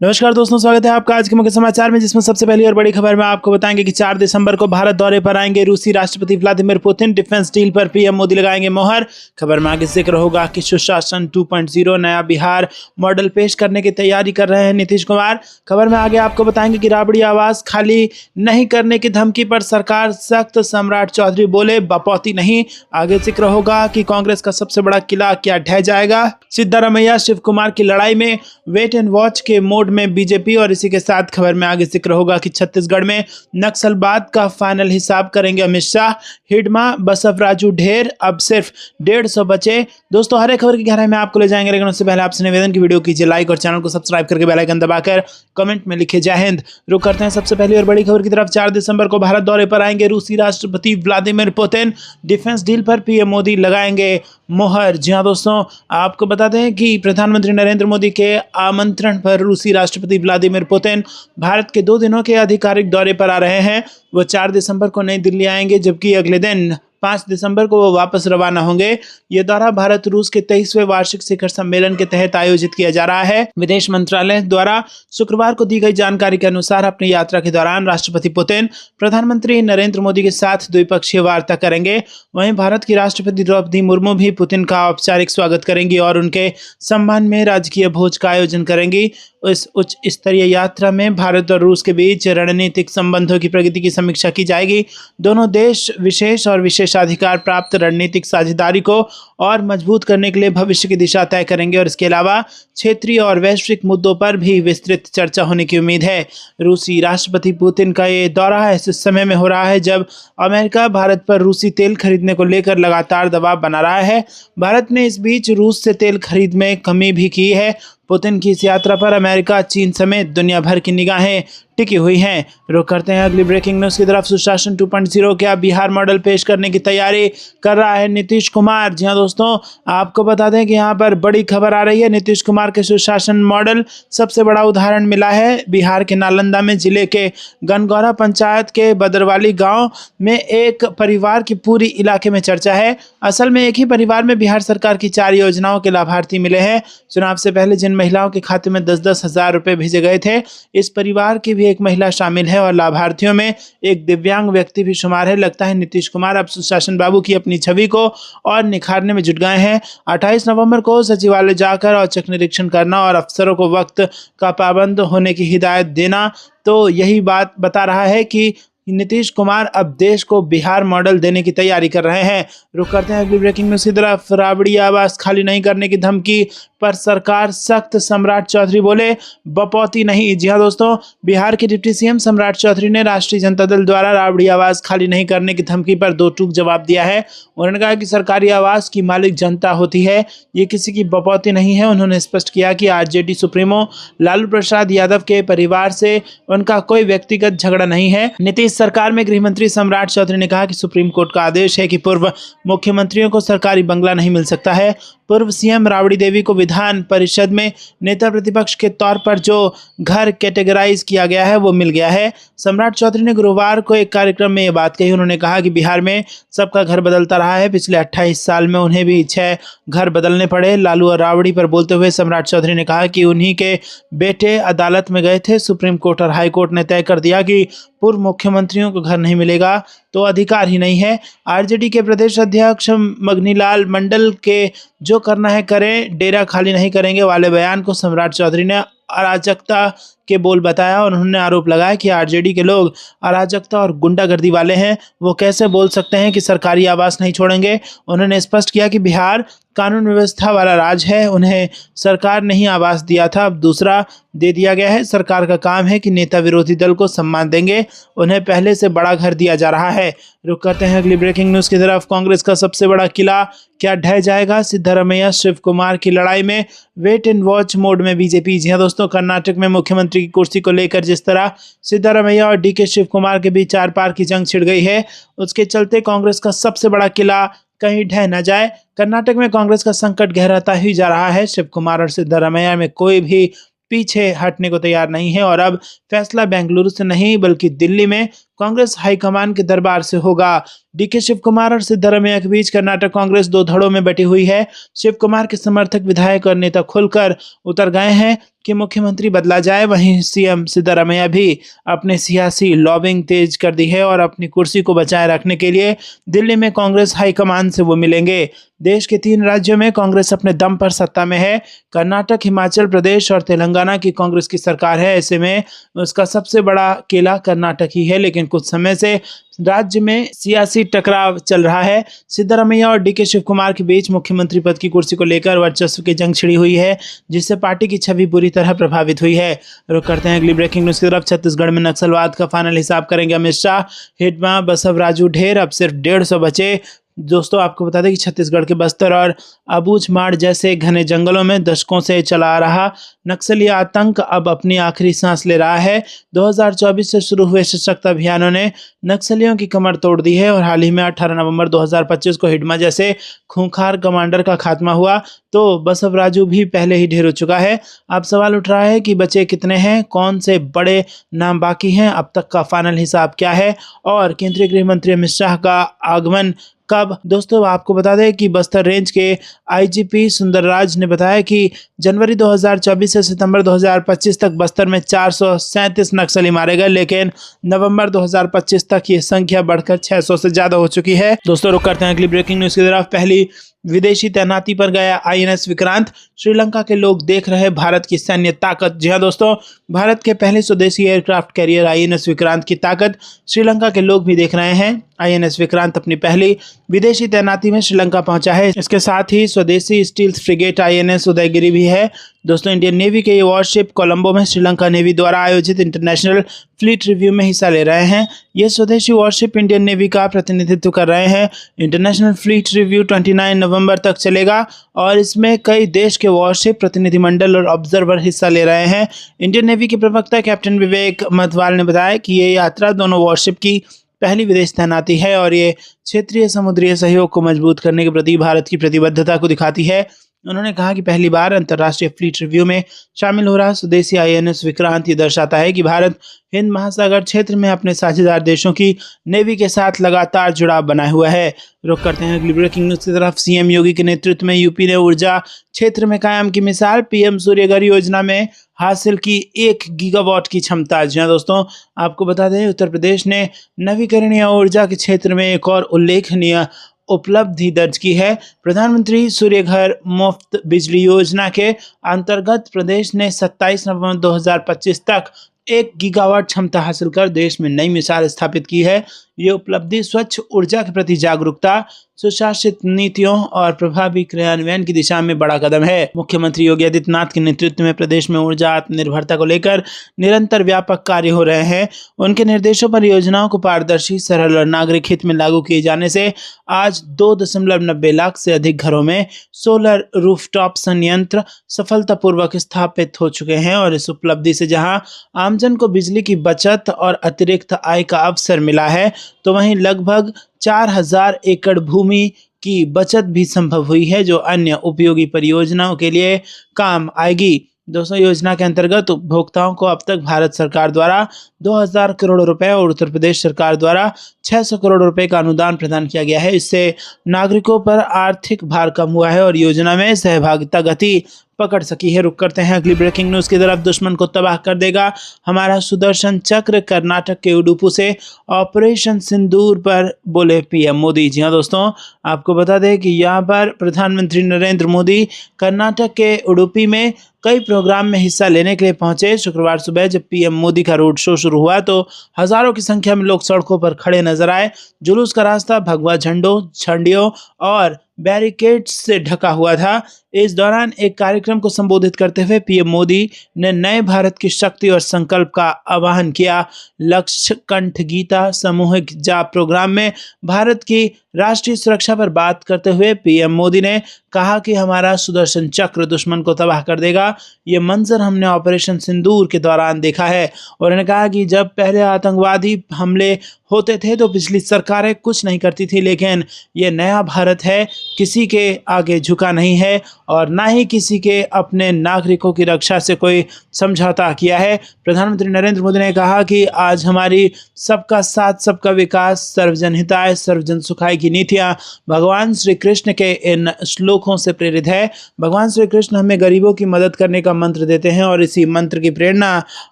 नमस्कार दोस्तों, स्वागत है आपका आज के मुख्य समाचार में, जिसमें सबसे पहली और बड़ी खबर में आपको बताएंगे कि 4 दिसंबर को भारत दौरे पर आएंगे रूसी राष्ट्रपति व्लादिमीर पुतिन। डिफेंस डील पर पीएम मोदी लगाएंगे मोहर। खबर में आगे जिक्र होगा कि सुशासन 2.0 नया बिहार मॉडल पेश करने की तैयारी कर रहे हैं नीतीश कुमार। खबर में आगे आपको बताएंगे कि राबड़ी आवास खाली नहीं करने की धमकी पर सरकार सख्त, सम्राट चौधरी बोले बपौती नहीं। आगे जिक्र होगा कि कांग्रेस का सबसे बड़ा किला क्या ढह जाएगा। सिद्धारमैया शिव कुमार की लड़ाई में वेट एंड वॉच के मोड में बीजेपी। और इसी के साथ खबर में आगे जिक्र होगा कि छत्तीसगढ़ में नक्सलवाद का फाइनल हिसाब करेंगे अमित शाह। हिडमा बसवराजू ढेर, अब सिर्फ 150 बचे। दोस्तों, हर एक खबर की गहराई में आपको ले जाएंगे, लेकिन उससे पहले आपसे निवेदन की वीडियो कीजिए लाइक और चैनल को सब्सक्राइब करके बेल आइकन दबाकर कमेंट में लिखे जय हिंद। रुक करते हैं सबसे पहली और बड़ी खबर की तरफ। 4 दिसंबर को भारत दौरे पर आएंगे रूसी राष्ट्रपति व्लादिमीर पुतिन। डिफेंस डील पर पीएम मोदी लगाएंगे मोहर। जी हां दोस्तों, आपको बता दें कि प्रधानमंत्री नरेंद्र मोदी के आमंत्रण पर रूसी राष्ट्रपति व्लादिमीर पुतिन भारत के 2 दिनों के आधिकारिक दौरे पर आ रहे हैं। वो 4 दिसंबर को नई दिल्ली आएंगे, जबकि अगले दिन 5 दिसंबर को वो वापस रवाना होंगे। ये दौरा भारत रूस के 23वें वार्षिक शिखर सम्मेलन के तहत आयोजित किया जा रहा है। विदेश मंत्रालय द्वारा शुक्रवार को दी गई जानकारी के अनुसार अपनी यात्रा के दौरान राष्ट्रपति पुतिन प्रधानमंत्री नरेंद्र मोदी के साथ द्विपक्षीय वार्ता करेंगे। वहीं भारत की राष्ट्रपति द्रौपदी मुर्मू भी पुतिन का औपचारिक स्वागत करेंगी और उनके सम्मान में राजकीय भोज का आयोजन करेंगी। इस उच्च स्तरीय यात्रा में भारत और रूस के बीच रणनीतिक संबंधों की प्रगति की समीक्षा की जाएगी। दोनों देश विशेष और विशेषाधिकार प्राप्त रणनीतिक साझेदारी को और मजबूत करने के लिए भविष्य की दिशा तय करेंगे और इसके अलावा क्षेत्रीय और वैश्विक मुद्दों पर भी विस्तृत चर्चा होने की उम्मीद है। रूसी राष्ट्रपति पुतिन का ये दौरा ऐसे समय में हो रहा है जब अमेरिका भारत पर रूसी तेल खरीदने को लेकर लगातार दबाव बना रहा है। भारत ने इस बीच रूस से तेल खरीद में कमी भी की है। पुतिन की इस यात्रा पर अमेरिका, चीन समेत दुनिया भर की निगाहें टिकी हुई हैं। रुक करते हैं अगली ब्रेकिंग न्यूज़ की तरफ। सुशासन 2.0 क्या बिहार मॉडल पेश करने की तैयारी कर रहा है नीतीश कुमार। जी हां दोस्तों, आपको बता दें कि यहां पर बड़ी खबर आ रही है। नीतीश कुमार के सुशासन मॉडल सबसे बड़ा उदाहरण मिला है बिहार के नालंदा में। जिले के गनगौरा पंचायत के बदरवाली गाँव में एक परिवार की पूरी इलाके में चर्चा है। असल में एक ही परिवार में बिहार सरकार की 4 योजनाओं के लाभार्थी मिले हैं। चुनाव से पहले जिन महिलाओं के खाते में 10-10 हजार रुपए भेजे गए थे, इस परिवार की भी एक महिला शामिल है और लाभार्थियों में एक दिव्यांग व्यक्ति भी शुमार है। लगता है नीतीश कुमार अब सुशासन बाबू की अपनी छवि को और निखारने में जुट गए हैं। 28 नवंबर को सचिवालय जाकर औचक निरीक्षण करना और अफसरों को वक्त का पाबंद होने की हिदायत देना तो यही बात बता रहा है कि नीतीश कुमार अब देश को बिहार मॉडल देने की तैयारी कर रहे हैं। रुक करते हैं अगली ब्रेकिंग न्यूज़ की तरफ। राबड़ी आवास खाली नहीं करने की धमकी पर सरकार सख्त, सम्राट चौधरी बोले बपौती नहीं। जी हां दोस्तों, बिहार के डिप्टी सीएम सम्राट चौधरी ने राष्ट्रीय जनता दल द्वारा राबड़ी आवास खाली नहीं करने की धमकी पर 2 टूक जवाब दिया है। उन्होंने कहा कि सरकारी आवास की मालिक जनता होती है, ये किसी की बपौती नहीं है। उन्होंने स्पष्ट किया कि आरजेडी सुप्रीमो लालू प्रसाद यादव के परिवार से उनका कोई व्यक्तिगत झगड़ा नहीं है। नीतीश सरकार में गृह मंत्री सम्राट चौधरी ने कहा कि सुप्रीम कोर्ट का आदेश है कि पूर्व मुख्यमंत्रियों को सरकारी बंगला नहीं मिल सकता है। पूर्व सीएम राबड़ी देवी को विधान परिषद में नेता प्रतिपक्ष के तौर पर जो घर कैटेगराइज किया गया है वो मिल गया है। सम्राट चौधरी ने गुरुवार को एक कार्यक्रम में ये बात कही। उन्होंने कहा कि बिहार में सबका घर बदलता रहा है। पिछले 28 साल में उन्हें भी 6 घर बदलने पड़े। लालू और राबड़ी पर बोलते हुए सम्राट चौधरी ने कहा कि उन्हीं के बेटे अदालत में गए थे। सुप्रीम कोर्ट और हाई कोर्ट ने तय कर दिया कि पूर्व मुख्यमंत्रियों को घर नहीं मिलेगा तो अधिकार ही नहीं है। आरजेडी के प्रदेश अध्यक्ष मगनीलाल मंडल के जो करना है करें, डेरा खाली नहीं करेंगे वाले बयान को सम्राट चौधरी ने अराजकता के बोल बताया और उन्होंने आरोप लगाया कि आरजेडी के लोग अराजकता और गुंडागर्दी वाले हैं। वो कैसे बोल सकते हैं कि सरकारी आवास नहीं छोड़ेंगे। उन्होंने स्पष्ट किया कि बिहार कानून व्यवस्था वाला राज्य है, उन्हें सरकार ने ही आवास दिया था, अब दूसरा दे दिया गया है। सरकार का काम है कि नेता विरोधी दल को सम्मान देंगे, उन्हें पहले से बड़ा घर दिया जा रहा है। रुक करते हैं अगली ब्रेकिंग न्यूज़ की तरफ। कांग्रेस का सबसे बड़ा किला क्या ढह जाएगा। सिद्धारमैया शिव कुमार की लड़ाई में वेट एंड वॉच मोड में बीजेपी। जी हां दोस्तों, कर्नाटक में मुख्यमंत्री की कुर्सी को लेकर जिस तरह सिद्धारमैया और डीके शिव कुमार के बीच आर पार की जंग छिड़ गई है, उसके चलते कांग्रेस का सबसे बड़ा किला कहीं ढह न जाए। कर्नाटक में कांग्रेस का संकट गहराता ही जा रहा है। शिव कुमार और सिद्धारमैया में कोई भी पीछे हटने को तैयार नहीं है और अब फैसला बेंगलुरु से नहीं बल्कि दिल्ली में कांग्रेस हाईकमान के दरबार से होगा। डीके शिव कुमार और सिद्धरमैया के बीच कर्नाटक कांग्रेस दो धड़ों में बटी हुई है। शिव कुमार के समर्थक विधायक और नेता खुलकर उतर गए हैं कि मुख्यमंत्री बदला जाए, वहीं सीएम सिद्धरमैया भी अपने सियासी लॉबिंग तेज कर दी है और अपनी कुर्सी को बचाए रखने के लिए दिल्ली में कांग्रेस हाईकमान से वो मिलेंगे। देश के 3 राज्यों में कांग्रेस अपने दम पर सत्ता में है। कर्नाटक, हिमाचल प्रदेश और तेलंगाना की कांग्रेस की सरकार है। ऐसे में उसका सबसे बड़ा किला कर्नाटक ही है, लेकिन कुछ समय से राज्य में सियासी टकराव चल रहा है। सिद्धरमैया और डीके शिव कुमार के बीच मुख्यमंत्री पद की कुर्सी को लेकर वर्चस्व की जंग छिड़ी हुई है, जिससे पार्टी की छवि बुरी तरह प्रभावित हुई है। रुक करते हैं अगली ब्रेकिंग न्यूज की तरफ। छत्तीसगढ़ में नक्सलवाद का फाइनल हिसाब करेंगे अमित शाह। हिडमा बसवराजू ढेर, अब सिर्फ 150 बचे। दोस्तों, आपको बता दें कि छत्तीसगढ़ के बस्तर और अबूझमाड़ जैसे घने जंगलों में दशकों से चला आ रहा नक्सली आतंक अब अपनी आखिरी सांस ले रहा है। 2024 से शुरू हुए सशक्त अभियानों ने नक्सलियों की कमर तोड़ दी है और हाल ही में 18 नवंबर 2025 को हिडमा जैसे खूंखार कमांडर का खात्मा हुआ, तो बसवराजू भी पहले ही ढेर हो चुका है। अब सवाल उठ रहा है कि बचे कितने हैं, कौन से बड़े नाम बाकी हैं, अब तक का फाइनल हिसाब क्या है और केंद्रीय गृह मंत्री अमित शाह का आगमन कब। दोस्तों, आपको बता दें कि बस्तर रेंज के आईजीपी सुंदरराज ने बताया कि जनवरी 2024 से सितंबर 2025 तक बस्तर में 437 नक्सली मारे गए, लेकिन नवंबर 2025 तक ये संख्या बढ़कर 600 से ज्यादा हो चुकी है। दोस्तों, रुक करते हैं अगली ब्रेकिंग न्यूज की तरफ। पहली विदेशी तैनाती पर गया आईएनएस विक्रांत। श्रीलंका के लोग देख रहे भारत की सैन्य ताकत। जी हां दोस्तों, भारत के पहले स्वदेशी एयरक्राफ्ट कैरियर आईएनएस विक्रांत की ताकत श्रीलंका के लोग भी देख रहे हैं। आईएनएस विक्रांत अपनी पहली विदेशी तैनाती में श्रीलंका पहुंचा है। इसके साथ ही स्वदेशी स्टील्थ फ्रिगेट आईएनएस उदयगिरी भी है। दोस्तों, इंडियन नेवी के ये वॉरशिप कोलंबो में श्रीलंका नेवी द्वारा आयोजित इंटरनेशनल फ्लीट रिव्यू में हिस्सा ले रहे हैं। ये स्वदेशी वॉरशिप इंडियन नेवी का प्रतिनिधित्व कर रहे हैं। इंटरनेशनल फ्लीट रिव्यू 29 नवंबर तक चलेगा और इसमें कई देश के वॉरशिप प्रतिनिधिमंडल और ऑब्जर्वर हिस्सा ले रहे हैं। इंडियन नेवी के प्रवक्ता कैप्टन विवेक मतवाल ने बताया कि ये यात्रा दोनों वॉरशिप की पहली विदेश तैनाती है और ये क्षेत्रीय समुद्री सहयोग को मजबूत करने के प्रति भारत की प्रतिबद्धता को दिखाती है। उन्होंने कहा कि पहली बार अंतर्राष्ट्रीय फ्लीट रिव्यू में शामिल हो रहा स्वदेशी आईएनएस विक्रांत ये दर्शाता है कि भारत हिंद महासागर क्षेत्र में अपने साझेदार देशों की नेवी के साथ लगातार जुड़ाव बनाए हुआ है। रुक करते हैं अगली ब्रेकिंग न्यूज की तरफ। सीएम योगी के नेतृत्व में यूपी ने ऊर्जा क्षेत्र में कायम की मिसाल। पीएम सूर्यघर योजना में हासिल की 1 गीगावाट की क्षमता। जी हां दोस्तों, आपको बता दें उत्तर प्रदेश ने नवीकरणीय ऊर्जा के क्षेत्र में एक और उल्लेखनीय उपलब्धि दर्ज की है। प्रधानमंत्री सूर्यघर मुफ्त बिजली योजना के अंतर्गत प्रदेश ने 27 नवंबर 2025 तक 1 गीगावाट क्षमता हासिल कर देश में नई मिसाल स्थापित की है। ये उपलब्धि स्वच्छ ऊर्जा के प्रति जागरूकता, सुशासित नीतियों और प्रभावी क्रियान्वयन की दिशा में बड़ा कदम है। मुख्यमंत्री योगी आदित्यनाथ के नेतृत्व में प्रदेश में ऊर्जा आत्मनिर्भरता को लेकर निरंतर व्यापक कार्य हो रहे हैं। उनके निर्देशों पर योजनाओं को पारदर्शी, सरल और नागरिक हित में लागू किए जाने से आज 2.90 लाख से अधिक घरों में सोलर रूफटॉप संयंत्र सफलतापूर्वक स्थापित हो चुके हैं और इस उपलब्धि से जहां आमजन को बिजली की बचत और अतिरिक्त आय का अवसर मिला है, तो वहीं लगभग 4000 एकड़ भूमि की बचत भी संभव हुई है, जो अन्य उपयोगी परियोजनाओं के लिए काम आएगी। दोस्तों, योजना के अंतर्गत उपभोक्ताओं को अब तक भारत सरकार द्वारा 2000 करोड़ रुपए और उत्तर प्रदेश सरकार द्वारा 600 करोड़ रुपए का अनुदान प्रदान किया गया है। इससे नागरिकों पर आर्थिक भार कम हुआ है और योजना में सहभागिता गति पकड़ सकी है। रुक करते हैं अगली ब्रेकिंग न्यूज की तरफ। दुश्मन को तबाह कर देगा हमारा सुदर्शन चक्र। कर्नाटक के उडुपी से ऑपरेशन सिंदूर पर बोले पीएम मोदी। जी हां दोस्तों, आपको बता दें कि यहाँ पर प्रधानमंत्री नरेंद्र मोदी कर्नाटक के उडुपी में कई प्रोग्राम में हिस्सा लेने के लिए पहुंचे। शुक्रवार सुबह जब पीएम मोदी का रोड शो शुरू हुआ तो हजारों की संख्या में लोग सड़कों पर खड़े नजर आए। जुलूस का रास्ता भगवा झंडों, झंडियों और बैरिकेड्स से ढका हुआ था। इस दौरान एक कार्यक्रम को संबोधित करते हुए पीएम मोदी ने नए भारत की शक्ति और संकल्प का आह्वान किया। लक्ष्य कंठ गीता सामूहिक जाप प्रोग्राम में भारत की राष्ट्रीय सुरक्षा पर बात करते हुए पीएम मोदी ने कहा कि हमारा सुदर्शन चक्र दुश्मन को तबाह कर देगा। ये मंजर हमने ऑपरेशन सिंदूर के दौरान देखा है। और उन्होंने कहा कि जब पहले आतंकवादी हमले होते थे तो पिछली सरकारें कुछ नहीं करती थी, लेकिन ये नया भारत है, किसी के आगे झुका नहीं है और ना ही किसी के अपने नागरिकों की रक्षा से कोई समझौता किया है। प्रधानमंत्री नरेंद्र मोदी ने कहा कि आज हमारी सबका साथ सबका विकास सर्वजन हिताय सर्वजन सुखाय की नीतियां भगवान श्री कृष्ण के इन श्लोकों से प्रेरित है। भगवान श्री कृष्ण हमें गरीबों की मदद करने का मंत्र देते हैं और इसी मंत्र की प्रेरणा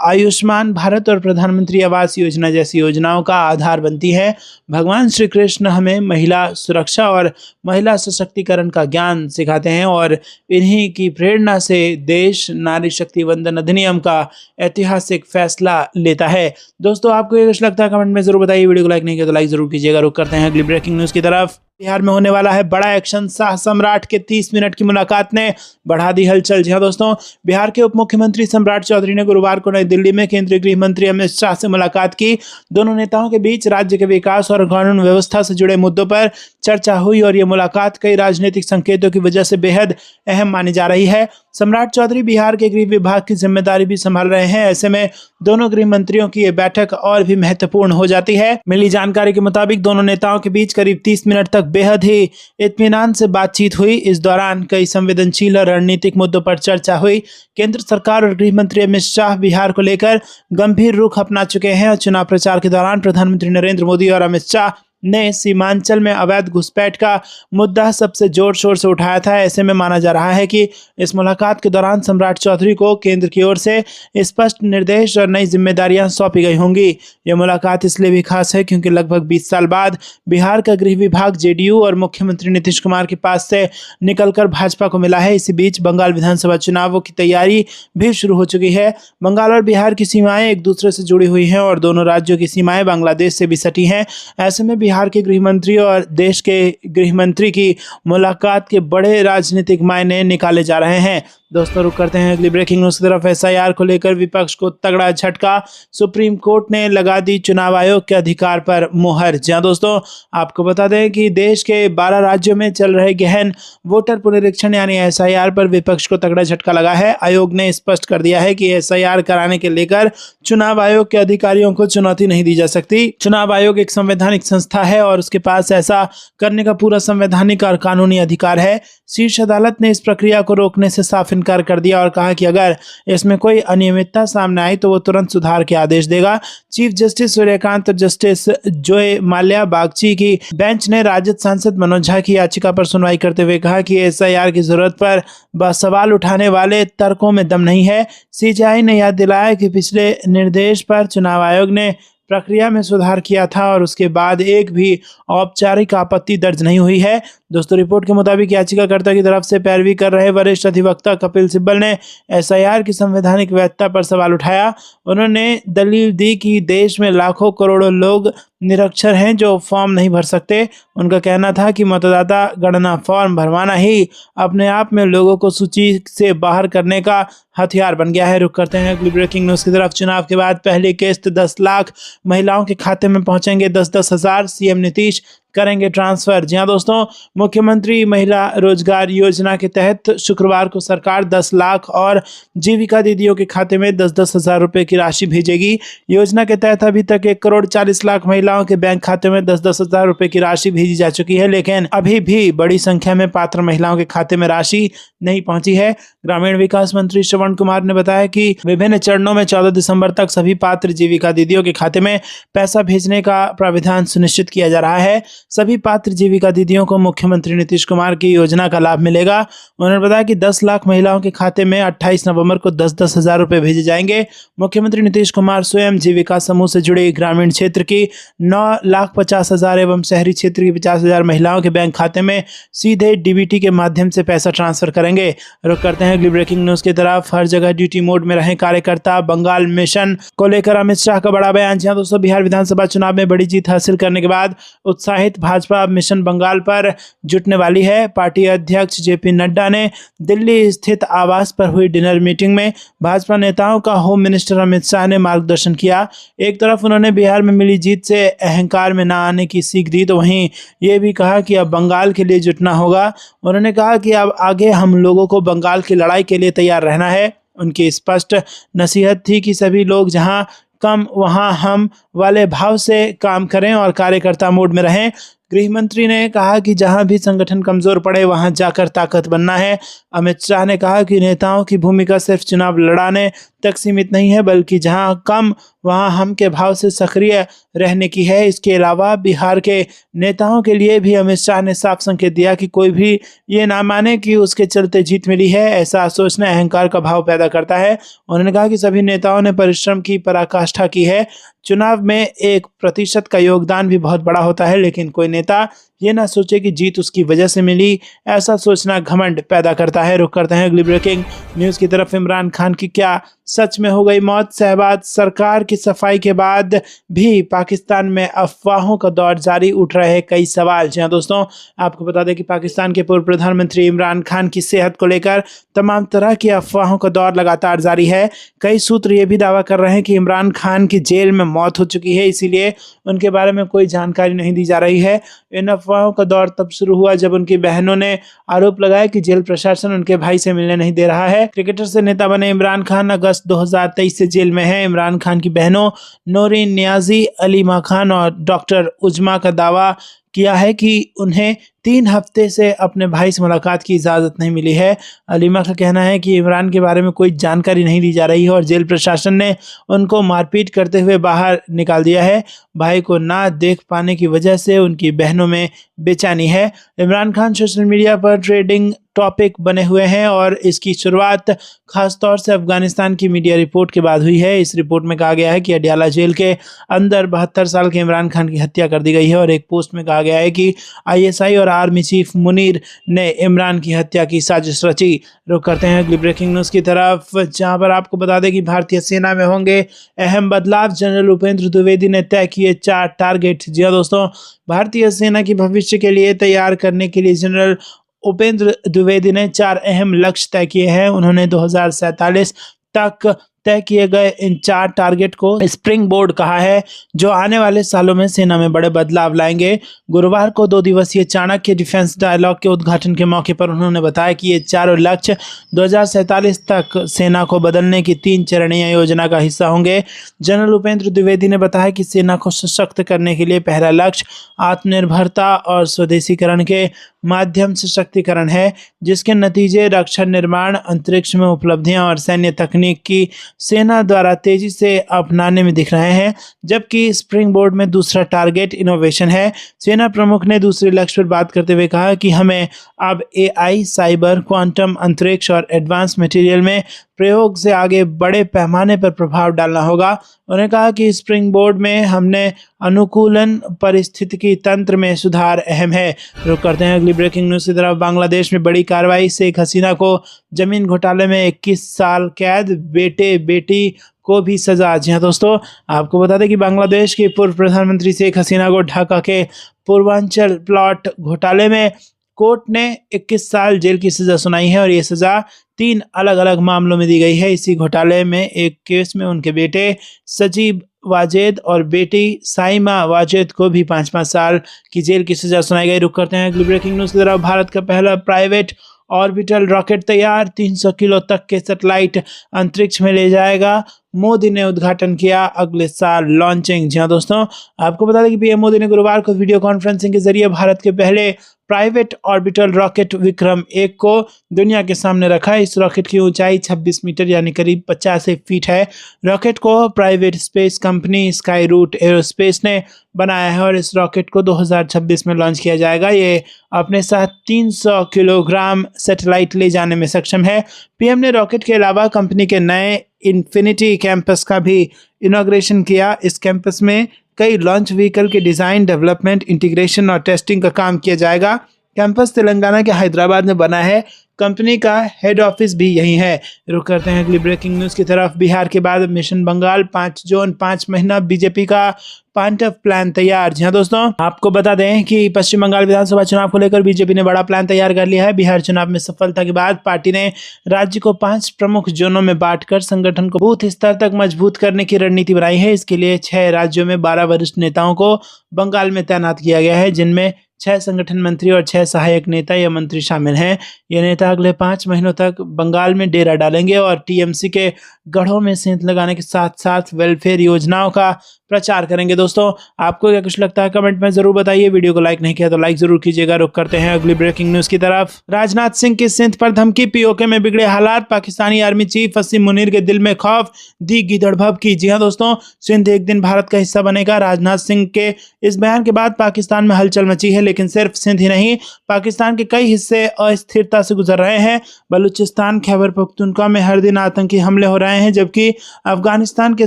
आयुष्मान भारत और प्रधानमंत्री आवास योजना जैसी योजनाओं का आधार बनती है। भगवान श्री कृष्ण हमें महिला सुरक्षा और महिला सशक्तिकरण का ज्ञान सिखाते हैं और इन्हीं की प्रेरणा से देश नारी शक्ति वंदन अधिनियम का ऐतिहासिक फैसला लेता है। दोस्तों, आपको ये कुछ लगता है कमेंट में जरूर बताइए। वीडियो को लाइक नहीं किया तो लाइक जरूर कीजिएगा। रुक करते हैं अगली ब्रेकिंग न्यूज की तरफ। बिहार में होने वाला है बड़ा एक्शन, शाह सम्राट के 30 मिनट की मुलाकात ने बढ़ा दी हलचल। जी हाँ दोस्तों, बिहार के उप मुख्यमंत्री सम्राट चौधरी ने गुरुवार को नई दिल्ली में केंद्रीय गृह मंत्री अमित शाह से मुलाकात की। दोनों नेताओं के बीच राज्य के विकास और कानून व्यवस्था से जुड़े मुद्दों पर चर्चा हुई और ये मुलाकात कई राजनीतिक संकेतों की वजह से बेहद अहम मानी जा रही है। सम्राट चौधरी बिहार के गृह विभाग की जिम्मेदारी भी संभाल रहे हैं। ऐसे में दोनों गृह मंत्रियों की यह बैठक और भी महत्वपूर्ण हो जाती है। मिली जानकारी के मुताबिक दोनों नेताओं के बीच करीब 30 मिनट तक बेहद ही इत्मीनान से बातचीत हुई। इस दौरान कई संवेदनशील और रणनीतिक मुद्दों पर चर्चा हुई। केंद्र सरकार और गृह मंत्री अमित शाह बिहार को लेकर गंभीर रुख अपना चुके हैं और चुनाव प्रचार के दौरान प्रधानमंत्री नरेंद्र मोदी और अमित शाह ने सीमांचल में अवैध घुसपैठ का मुद्दा सबसे जोर शोर से उठाया था। ऐसे में माना जा रहा है कि इस मुलाकात के दौरान सम्राट चौधरी को केंद्र की ओर से स्पष्ट निर्देश और नई जिम्मेदारियां सौंपी गई होंगी। यह मुलाकात इसलिए भी खास है क्योंकि लगभग 20 साल बाद बिहार का गृह विभाग जेडीयू और मुख्यमंत्री नीतीश कुमार के पास से निकलकर भाजपा को मिला है। इसी बीच बंगाल विधानसभा चुनावों की तैयारी भी शुरू हो चुकी है। बंगाल और बिहार की सीमाएं एक दूसरे से जुड़ी हुई हैं और दोनों राज्यों की सीमाएं बांग्लादेश से भी सटी हैं। ऐसे में बिहार के गृह मंत्री और देश के गृह मंत्री की मुलाकात के बड़े राजनीतिक मायने निकाले जा रहे हैं। दोस्तों, रुक करते हैं अगली ब्रेकिंग न्यूज की तरफ। एसआईआर को लेकर विपक्ष को तगड़ा झटका, सुप्रीम कोर्ट ने लगा दी चुनाव आयोग के अधिकार पर मोहर। जी हां दोस्तों, आपको बता दें कि देश के 12 राज्यों में चल रहे गहन वोटर पुनरीक्षण यानी एसआईआर पर विपक्ष को तगड़ा झटका लगा है। आयोग ने स्पष्ट कर दिया है कि एसआईआर कराने के लेकर चुनाव आयोग के अधिकारियों को चुनौती नहीं दी जा सकती। चुनाव आयोग एक संवैधानिक संस्था है और उसके पास ऐसा करने का पूरा संवैधानिक और कानूनी अधिकार है। शीर्ष अदालत ने इस प्रक्रिया को रोकने से साफ इनकार कर दिया और कहा कि अगर इसमें कोई अनियमितता सामने आई तो वो तुरंत सुधार के आदेश देगा। चीफ जस्टिस सूर्यकांत और जस्टिस जोय माल्या बागची की बेंच ने राजद सांसद मनोज झा की याचिका पर सुनवाई करते हुए कहा कि एसआईआर की जरूरत पर सवाल उठाने वाले तर्कों में दम नहीं है। सीजेआई ने याद दिलाया कि पिछले निर्देश पर चुनाव आयोग ने प्रक्रिया में सुधार किया था और उसके बाद एक भी औपचारिक आपत्ति दर्ज नहीं हुई है। दोस्तों, रिपोर्ट के मुताबिक याचिकाकर्ता की तरफ से पैरवी कर रहे वरिष्ठ अधिवक्ता कपिल सिब्बल ने एसआईआर की संवैधानिक वैधता पर सवाल उठाया। उन्होंने दलील दी कि देश में लाखों करोड़ों लोग निरक्षर हैं जो फॉर्म नहीं भर सकते। उनका कहना था कि मतदाता गणना फॉर्म भरवाना ही अपने आप में लोगों को सूची से बाहर करने का हथियार बन गया है। रुक करते हैं अगली ब्रेकिंग न्यूज की तरफ। चुनाव के बाद पहली किस्त 10 लाख महिलाओं के खाते में पहुंचेंगे 10-10 हजार, सीएम नीतीश करेंगे ट्रांसफर। जी हां दोस्तों, मुख्यमंत्री महिला रोजगार योजना के तहत शुक्रवार को सरकार 10 लाख और जीविका दीदियों के खाते में 10-10 हजार रुपए की राशि भेजेगी। योजना के तहत अभी तक 1 करोड़ 40 लाख महिलाओं के बैंक खाते में 10-10 हजार रुपए की राशि भेजी जा चुकी है, लेकिन अभी भी बड़ी संख्या में पात्र महिलाओं के खाते में राशि नहीं पहुंची है। ग्रामीण विकास मंत्री श्रवण कुमार ने बताया कि विभिन्न चरणों में 14 दिसंबर तक सभी पात्र जीविका दीदियों के खाते में पैसा भेजने का प्राविधान सुनिश्चित किया जा रहा है। सभी पात्र जीविका दीदियों को मुख्यमंत्री नीतीश कुमार की योजना का लाभ मिलेगा। उन्होंने बताया कि 10 लाख महिलाओं के खाते में 28 नवंबर को 10-10 हजार रुपए भेजे जाएंगे। मुख्यमंत्री नीतीश कुमार स्वयं जीविका समूह से जुड़ी ग्रामीण क्षेत्र की 9,50,000 एवं शहरी क्षेत्र की 50,000 महिलाओं के बैंक खाते में सीधे डीबीटी के माध्यम से पैसा ट्रांसफर करेंगे। रुक करते हैं अगली ब्रेकिंग न्यूज की तरफ। हर जगह ड्यूटी मोड में रहे कार्यकर्ता, बंगाल मिशन को लेकर अमित शाह का बड़ा बयान। जी हां दोस्तों, बिहार विधानसभा चुनाव में बड़ी जीत हासिल करने के बाद उत्साहित भाजपा अब मिशन बंगाल पर जुटने वाली है। पार्टी अध्यक्ष जेपी नड्डा ने दिल्ली स्थित आवास पर हुई डिनर मीटिंग में भाजपा नेताओं का होम मिनिस्टर अमित शाह ने मार्गदर्शन किया। एक तरफ उन्होंने बिहार में मिली जीत से अहंकार में न आने की सीख दी, तो वहीं ये भी कहा कि अब बंगाल के लिए जुटना होगा। उन्होंने कहा कि अब आगे हम लोगों को बंगाल की लड़ाई के लिए तैयार रहना है। उनकी स्पष्ट नसीहत थी कि सभी लोग जहां कम वहां हम वाले भाव से काम करें और कार्यकर्ता मोड में रहें। गृह मंत्री ने कहा कि जहां भी संगठन कमजोर पड़े वहां जाकर ताकत बनना है। अमित शाह ने कहा कि नेताओं की भूमिका सिर्फ चुनाव लड़ाने तक सीमित नहीं है, बल्कि जहां कम वहां हम के भाव से सक्रिय रहने की है। इसके अलावा बिहार के नेताओं के लिए भी अमित शाह ने साफ संकेत दिया कि कोई भी ये ना माने कि उसके चलते जीत मिली है। ऐसा सोचना अहंकार का भाव पैदा करता है। उन्होंने कहा कि सभी नेताओं ने परिश्रम की पराकाष्ठा की है। चुनाव में 1% का योगदान भी बहुत बड़ा होता है, लेकिन कोई नेता ये ना सोचे कि जीत उसकी वजह से मिली। ऐसा सोचना घमंड पैदा करता है। रुक करते हैं अगली ब्रेकिंग न्यूज की तरफ। इमरान खान की क्या सच में हो गई मौत? शहबाज सरकार की सफाई के बाद भी पाकिस्तान में अफवाहों का दौर जारी, उठ रहे कई सवाल। जी हाँ दोस्तों, आपको बता दें कि पाकिस्तान के पूर्व प्रधानमंत्री इमरान खान की सेहत को लेकर तमाम तरह की अफवाहों का दौर लगातार जारी है। कई सूत्र ये भी दावा कर रहे हैं कि इमरान खान की जेल में मौत हो चुकी है, इसीलिए उनके बारे में कोई जानकारी नहीं दी जा रही है। इन अफवाहों का दौर तब शुरू हुआ जब उनकी बहनों ने आरोप लगाया कि जेल प्रशासन उनके भाई से मिलने नहीं दे रहा है। क्रिकेटर से नेता बने इमरान खान अगस्त 2023 से जेल में हैं। इमरान खान की बहनों नौरीन नियाजी, अलीमा खान और डॉक्टर उजमा का दावा किया है कि उन्हें 3 हफ्ते से अपने भाई से मुलाकात की इजाज़त नहीं मिली है। अलीमा का कहना है कि इमरान के बारे में कोई जानकारी नहीं दी जा रही है और जेल प्रशासन ने उनको मारपीट करते हुए बाहर निकाल दिया है। भाई को ना देख पाने की वजह से उनकी बहनों में बेचैनी है। इमरान खान सोशल मीडिया पर ट्रेंडिंग टॉपिक बने हुए हैं और इसकी शुरुआत खासतौर से अफगानिस्तान की मीडिया रिपोर्ट के बाद हुई है। इस रिपोर्ट में कहा गया है कि अडयाला जेल के अंदर 72 साल के इमरान खान की हत्या कर दी गई है और एक पोस्ट में कहा गया है कि आईएसआई और आर्मी चीफ मुनीर ने इमरान की हत्या की साजिश रची। रुक करते हैं अगली ब्रेकिंग न्यूज़ की तरफ, जहां पर आपको बता दें कि भारतीय सेना में होंगे अहम बदलाव। जनरल उपेंद्र द्विवेदी ने तय किए 4 टारगेट। जी हाँ दोस्तों, भारतीय सेना की भविष्य के लिए तैयार करने के लिए जनरल उपेंद्र द्विवेदी ने 4 अहम लक्ष्य तय किए हैं। उन्होंने 2047 तक तय किए गए इन 4 टारगेट को स्प्रिंग बोर्ड कहा है, जो आने वाले सालों में सेना में बड़े बदलाव लाएंगे। गुरुवार को 2 दिवसीय चाणक्य डिफेंस डायलॉग के उद्घाटन के मौके पर उन्होंने बताया कि ये चारों लक्ष्य 2047 तक सेना को बदलने की 3 चरणीय योजना का हिस्सा होंगे। जनरल उपेंद्र द्विवेदी ने बताया कि सेना को सशक्त करने के लिए पहला लक्ष्य आत्मनिर्भरता और स्वदेशीकरण के माध्यम से शक्तिकरण है, जिसके नतीजे रक्षा निर्माण, अंतरिक्ष में उपलब्धियां और सैन्य तकनीक की सेना द्वारा तेजी से अपनाने में दिख रहे हैं। जबकि स्प्रिंग बोर्ड में दूसरा टारगेट इनोवेशन है। सेना प्रमुख ने दूसरे लक्ष्य पर बात करते हुए कहा कि हमें अब एआई, साइबर, क्वांटम, अंतरिक्ष और एडवांस मटेरियल में प्रयोग से आगे बड़े पैमाने पर प्रभाव डालना होगा। उन्होंने कहा कि स्प्रिंग बोर्ड में हमने अनुकूलन परिस्थितिकी तंत्र में सुधार अहम है। रुक करते हैं अगली ब्रेकिंग न्यूज़ की तरफ। बांग्लादेश में बड़ी कार्रवाई, शेख हसीना को जमीन घोटाले में 21 साल कैद, बेटे बेटी को भी सजा। जी हाँ दोस्तों, आपको बता दें कि बांग्लादेश की पूर्व प्रधानमंत्री शेख हसीना को ढाका के पूर्वांचल प्लॉट घोटाले में कोर्ट ने 21 साल जेल की सजा सुनाई है और ये सजा 3 अलग अलग मामलों में दी गई है। इसी घोटाले में एक केस में उनके बेटे सजीब वाजेद और बेटी साइमा वाजेद को भी 5-5 साल की जेल की सजा सुनाई गई। रुक करते हैं अगली ब्रेकिंग न्यूज़ की तरफ। भारत का पहला प्राइवेट ऑर्बिटल रॉकेट तैयार, 300 किलो तक के सैटेलाइट अंतरिक्ष में ले जाएगा। मोदी ने उद्घाटन किया, अगले साल लॉन्चिंग। जी हाँ दोस्तों, आपको बता दें कि पीएम मोदी ने गुरुवार को वीडियो कॉन्फ्रेंसिंग के जरिए भारत के पहले प्राइवेट ऑर्बिटल रॉकेट विक्रम 1 को दुनिया के सामने रखा। इस रॉकेट की ऊंचाई 26 मीटर यानी करीब 85 फीट है। रॉकेट को private space company Skyroot Aerospace ने बनाया है और इस रॉकेट को 2026 में लॉन्च किया जाएगा। ये अपने साथ 300 किलोग्राम सैटेलाइट ले जाने में सक्षम है। पीएम ने रॉकेट के अलावा कंपनी के नए इन्फिनिटी कैंपस का भी इनॉग्रेशन किया। इस कैंपस में कई लॉन्च व्हीकल के डिज़ाइन, डेवलपमेंट, इंटीग्रेशन और टेस्टिंग का काम किया जाएगा। कैंपस तेलंगाना के हैदराबाद में बना है। कंपनी का हेड ऑफिस भी यही है। रुक करते हैं अगली ब्रेकिंग न्यूज की तरफ। बिहार के बाद मिशन बंगाल 5 जोन 5 महीना बीजेपी का पॉइंट ऑफ प्लान तैयार। जी हाँ दोस्तों, आपको बता दें कि पश्चिम बंगाल विधानसभा चुनाव को लेकर बीजेपी ने बड़ा प्लान तैयार कर लिया है। बिहार चुनाव में सफलता के बाद पार्टी ने राज्य को 5 प्रमुख जोनों में बांटकर संगठन को बूथ स्तर तक मजबूत करने की रणनीति बनाई है। इसके लिए 6 राज्यों में 12 वरिष्ठ नेताओं को बंगाल में तैनात किया गया है, जिनमें 6 संगठन मंत्री और 6 सहायक नेता या मंत्री शामिल हैं। ये नेता अगले 5 महीनों तक बंगाल में डेरा डालेंगे और टीएमसी के गढ़ों में सेंध लगाने के साथ साथ वेलफेयर योजनाओं का प्रचार करेंगे। दोस्तों, आपको क्या कुछ लगता है कमेंट में जरूर बताइए। वीडियो को लाइक नहीं किया तो लाइक जरूर कीजिएगा। रुक करते हैं अगली ब्रेकिंग न्यूज की तरफ। राजनाथ सिंह की सिंध पर धमकी, पीओके में बिगड़े हालात, पाकिस्तानी आर्मी चीफ वसीम मुनीर के दिल में खौफ, दी गिदड़ भभकी। जी हाँ दोस्तों, सिंध एक दिन भारत का हिस्सा बनेगा। राजनाथ सिंह के इस बयान के बाद पाकिस्तान में हलचल मची है, लेकिन सिर्फ सिंध ही नहीं, पाकिस्तान के कई हिस्से अस्थिरता से गुजर रहे हैं। बलूचिस्तान, खैबर पख्तूनख्वा में हर दिन आतंकी हमले हो रहे हैं, जबकि अफगानिस्तान के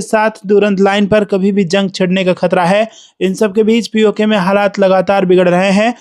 साथ दुरंत लाइन पर कभी भी जंग छिड़ने का खतरा है। इन सब के बीच पीओके में हालात लगातार बिगड़ रहे हैं।